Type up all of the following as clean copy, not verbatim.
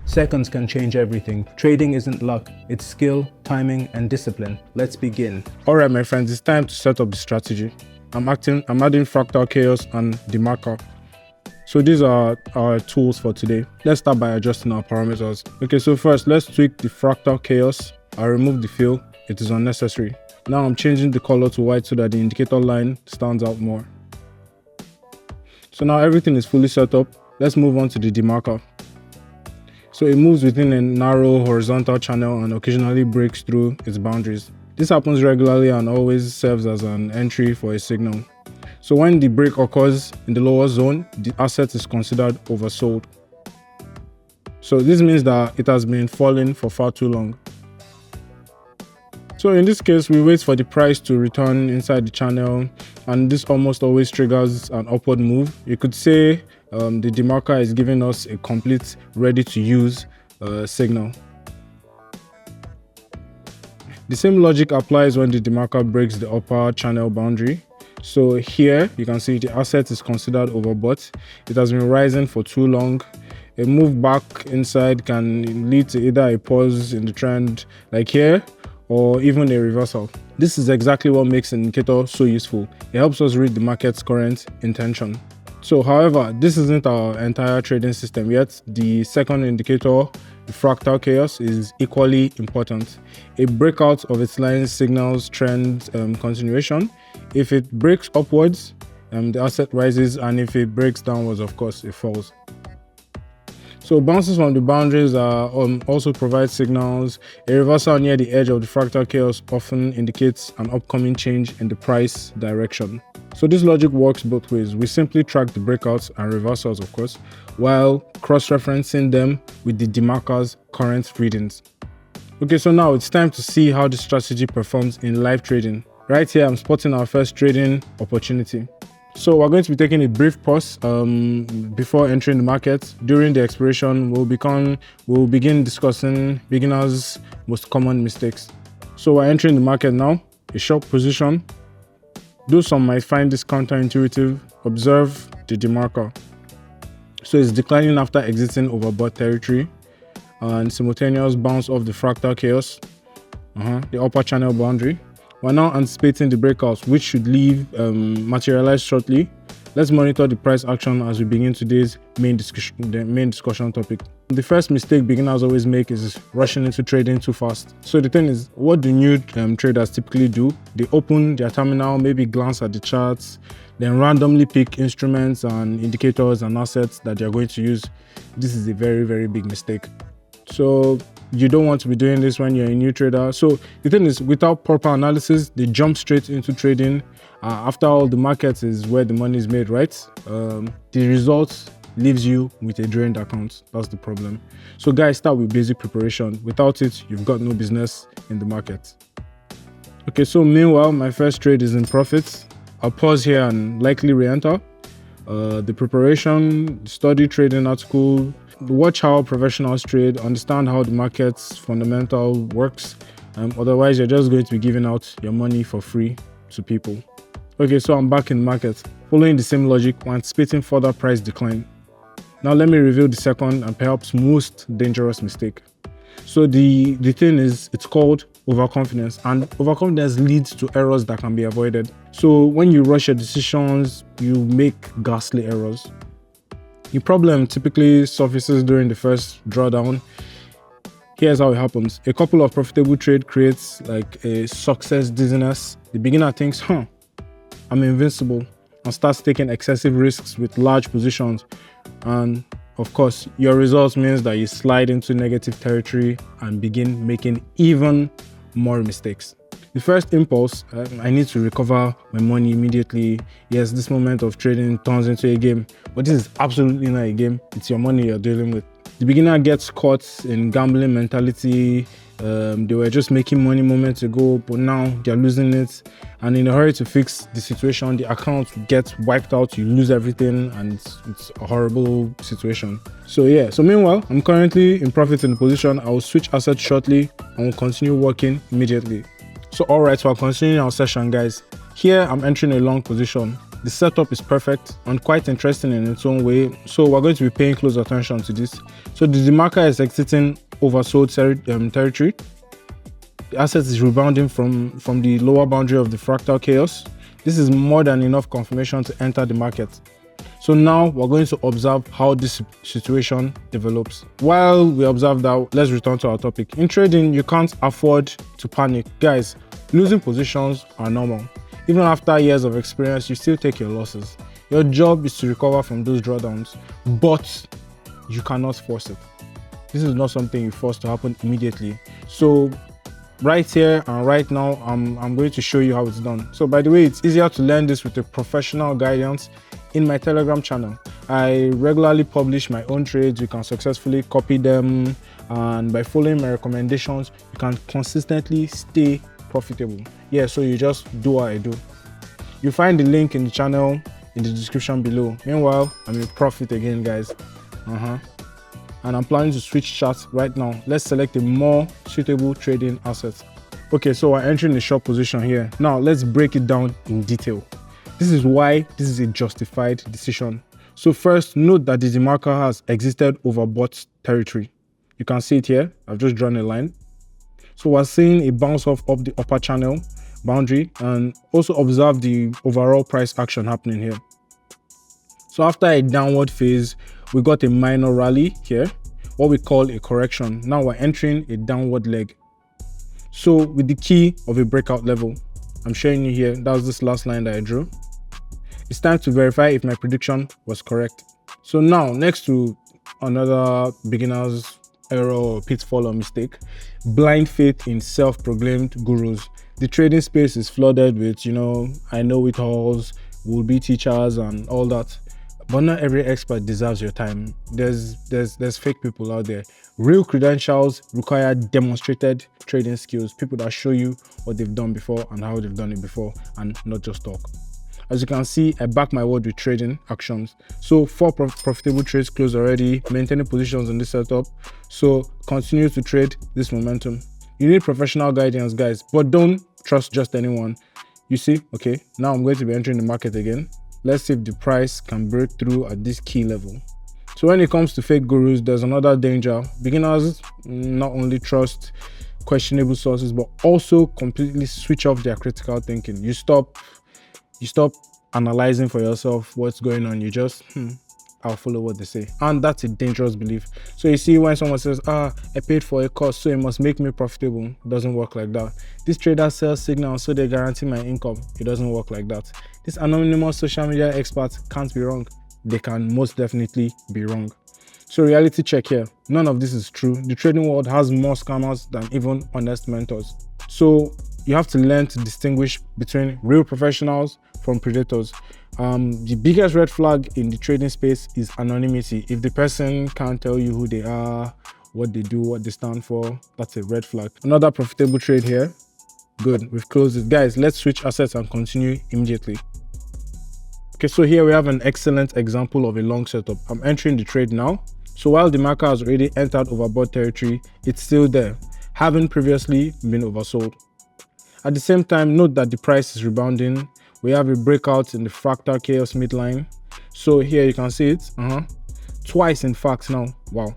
Seconds can change everything. Trading isn't luck, it's skill, timing, and discipline. Let's begin. Alright my friends, it's time to set up the strategy. I'm adding Fractal Chaos and DeMarker. So these are our tools for today. Let's start by adjusting our parameters. Okay, so first let's tweak the Fractal Chaos. I'll remove the fill, it is unnecessary. Now I'm changing the color to white so that the indicator line stands out more. So now everything is fully set up. Let's move on to the DeMarker. So it moves within a narrow horizontal channel and occasionally breaks through its boundaries. This happens regularly and always serves as an entry for a signal. So when the break occurs in the lower zone, the asset is considered oversold. So this means that it has been falling for far too long. So in this case, we wait for the price to return inside the channel, and this almost always triggers an upward move. You could say the DeMarker is giving us a complete ready-to-use signal. The same logic applies when the DeMarker breaks the upper channel boundary. So here you can see the asset is considered overbought. It has been rising for too long. A move back inside can lead to either a pause in the trend like here, or even a reversal. This is exactly what makes an indicator so useful. It helps us read the market's current intention. So however, this isn't our entire trading system yet. The second indicator, the Fractal Chaos, is equally important. A breakout of its line signals trend continuation. If it breaks upwards, the asset rises, and if it breaks downwards, of course, it falls. So bounces from the boundaries also provide signals. A reversal near the edge of the Fractal Chaos often indicates an upcoming change in the price direction. So this logic works both ways. We simply track the breakouts and reversals, of course, while cross-referencing them with the DeMarker's current readings. Okay, so now it's time to see how the strategy performs in live trading. Right here, I'm spotting our first trading opportunity. So we're going to be taking a brief pause before entering the market. During the expiration, we'll begin discussing beginners' most common mistakes. So we're entering the market now, a short position. Though some might find this counterintuitive, observe the DeMarker. So it's declining after exiting overbought territory and simultaneous bounce off the Fractal Chaos, the upper channel boundary. We're now anticipating the breakouts, which should materialize shortly. Let's monitor the price action as we begin today's main discussion topic. The first mistake beginners always make is rushing into trading too fast. So the thing is, what do new traders typically do? They open their terminal, maybe glance at the charts, then randomly pick instruments and indicators and assets that they're going to use. This is a very, very big mistake. So you don't want to be doing this when you're a new trader. So the thing is, without proper analysis, they jump straight into trading. After all, the market is where the money is made, right? The result leaves you with a drained account. That's the problem. So guys, start with basic preparation. Without it, you've got no business in the market. Okay, so meanwhile, my first trade is in profits. I'll pause here and likely re-enter. The preparation, study trading article, watch how professionals trade, understand how the market's fundamental works. Otherwise, you're just going to be giving out your money for free to people. Okay, so I'm back in the market. Following the same logic, we're anticipating further price decline. Now let me reveal the second and perhaps most dangerous mistake. So the thing is, it's called overconfidence, and overconfidence leads to errors that can be avoided. So when you rush your decisions, you make ghastly errors. The problem typically surfaces during the first drawdown. Here's how it happens. A couple of profitable trades creates like a success dizziness. The beginner thinks, I'm invincible, and starts taking excessive risks with large positions. And of course, your results means that you slide into negative territory and begin making even more mistakes. The first impulse, I need to recover my money immediately. Yes, this moment of trading turns into a game, but this is absolutely not a game. It's your money you're dealing with. The beginner gets caught in gambling mentality. They were just making money moments ago, but now they're losing it. And in a hurry to fix the situation, the account gets wiped out, you lose everything, and it's a horrible situation. So yeah, so meanwhile, I'm currently in profit in the position. I will switch assets shortly and will continue working immediately. So alright, so I'll continue our session, guys. Here I'm entering a long position. The setup is perfect and quite interesting in its own way, so we're going to be paying close attention to this. So the DeMarker is exiting oversold territory. The asset is rebounding from the lower boundary of the fractal chaos. This is more than enough confirmation to enter the market. So now we're going to observe how this situation develops. While we observe that, let's return to our topic. In trading, you can't afford to panic. Guys, losing positions are normal. Even after years of experience, you still take your losses. Your job is to recover from those drawdowns, but you cannot force it. This is not something you force to happen immediately. So right here and right now, I'm going to show you how it's done. So by the way, it's easier to learn this with a professional guidance in my Telegram channel. I regularly publish my own trades. You can successfully copy them, and by following my recommendations, you can consistently stay profitable. Yeah, so you just do what I do. You find the link in the channel in the description below. Meanwhile, I'm in profit again, guys. And I'm planning to switch charts right now. Let's select a more suitable trading asset. Okay, so we're entering the short position here. Now let's break it down in detail. This is why this is a justified decision. So first, note that the DeMarker has exited overbought territory. You can see it here. I've just drawn a line. So we're seeing a bounce off of the upper channel boundary, and also observe the overall price action happening here. So after a downward phase, we got a minor rally here, what we call a correction. Now we're entering a downward leg. So with the key of a breakout level, I'm showing you here, that was this last line that I drew. It's time to verify if my prediction was correct. So now, next to another beginner's error or pitfall or mistake, blind faith in self-proclaimed gurus. The trading space is flooded with, I know it alls, will be teachers and all that. But not every expert deserves your time. There's fake people out there. Real credentials require demonstrated trading skills, people that show you what they've done before and how they've done it before, and not just talk. As you can see, I back my word with trading actions. So 4 profitable trades closed already, maintaining positions in this setup. So continue to trade this momentum. You need professional guidance, guys, but don't trust just anyone. You see, okay, now I'm going to be entering the market again. Let's see if the price can break through at this key level. So when it comes to fake gurus, there's another danger. Beginners not only trust questionable sources, but also completely switch off their critical thinking. You stop analyzing for yourself what's going on. You just, I'll follow what they say. And that's a dangerous belief. So you see, when someone says, I paid for a course, so it must make me profitable. It doesn't work like that. This trader sells signals, so they guarantee my income. It doesn't work like that. This anonymous social media expert can't be wrong. They can most definitely be wrong. So reality check here. None of this is true. The trading world has more scammers than even honest mentors. So you have to learn to distinguish between real professionals from predators. The biggest red flag in the trading space is anonymity. If the person can't tell you who they are, what they do, what they stand for, that's a red flag. Another profitable trade here. Good, we've closed it. Guys, let's switch assets and continue immediately. Okay, so here we have an excellent example of a long setup. I'm entering the trade now. So while the marker has already entered overbought territory, it's still there, having previously been oversold. At the same time, note that the price is rebounding. We have a breakout in the fractal chaos midline. So here you can see it, twice in fact now. Wow.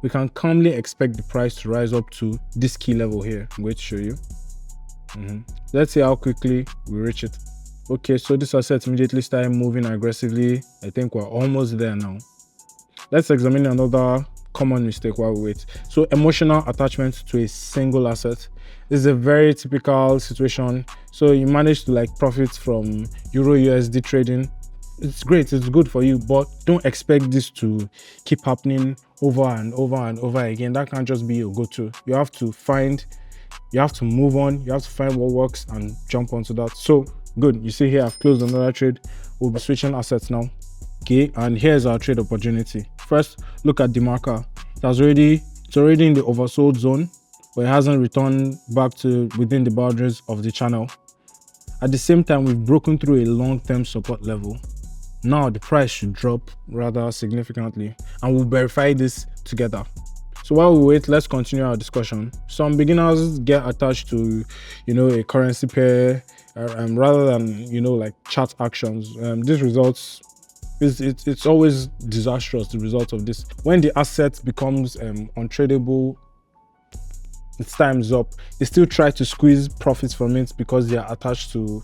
We can calmly expect the price to rise up to this key level here. I'm going to show you. Let's see how quickly we reach it. Okay, so this asset immediately started moving aggressively. I think we're almost there now. Let's examine another common mistake while we wait. So emotional attachment to a single asset. This is a very typical situation. So you manage to profit from Euro USD trading. It's great, it's good for you, but don't expect this to keep happening over and over and over again. That can't just be your go-to. You have to move on, you have to find what works and jump onto that. So good, you see here I've closed another trade. We'll be switching assets now. Okay, and here's our trade opportunity. First, look at DeMarker. It's already in the oversold zone, but it hasn't returned back to within the boundaries of the channel. At the same time, we've broken through a long-term support level. Now the price should drop rather significantly, and we'll verify this together. So while we wait, let's continue our discussion. Some beginners get attached to, a currency pair rather than, like chart actions. This results it's always disastrous, the result of this. When the asset becomes untradeable, its time's up. They still try to squeeze profits from it because they're attached to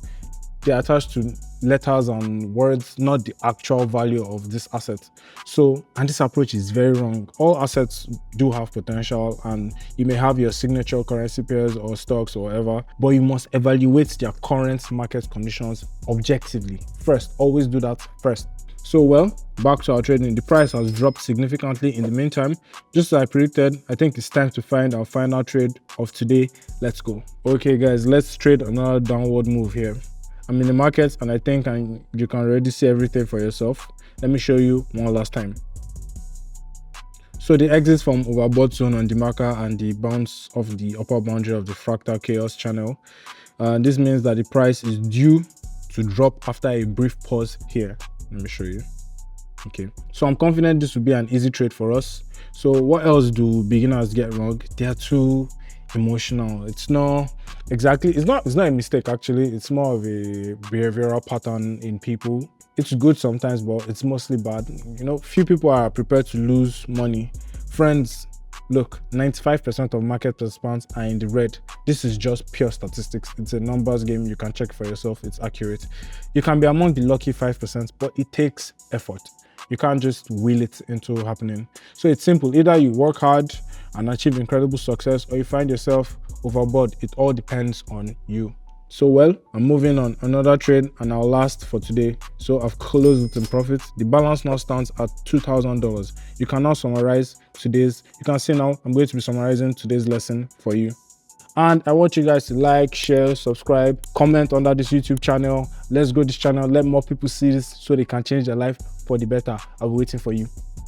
letters and words, not the actual value of this asset. And this approach is very wrong. All assets do have potential, and you may have your signature currency pairs or stocks or whatever, but you must evaluate their current market conditions objectively first. Always do that first. Back to our trading. The price has dropped significantly in the meantime. Just as I predicted, I think it's time to find our final trade of today. Let's go. Okay guys, let's trade another downward move here. I'm in the market and I think you can already see everything for yourself. Let me show you one last time. So the exit from overbought zone on DeMarker and the bounce of the upper boundary of the Fractal Chaos channel. This means that the price is due to drop after a brief pause here. Let me show you. Okay, so I'm confident this will be an easy trade for us. So what else do beginners get wrong? They are too emotional. It's not a mistake actually. It's more of a behavioral pattern in people. It's good sometimes, but it's mostly bad. Few people are prepared to lose money. Friends, look, 95% of market participants are in the red. This is just pure statistics. It's a numbers game. You can check for yourself. It's accurate. You can be among the lucky 5%, but it takes effort. You can't just will it into happening. So it's simple. Either you work hard and achieve incredible success, or you find yourself overbought. It all depends on you. So I'm moving on another trade, and our last for today. So I've closed it in profit. The balance now stands at $2,000. You can now summarize today's. You can see now I'm going to be summarizing today's lesson for you. And I want you guys to like, share, subscribe, comment under this YouTube channel. Let's grow this channel. Let more people see this so they can change their life for the better. I'll be waiting for you.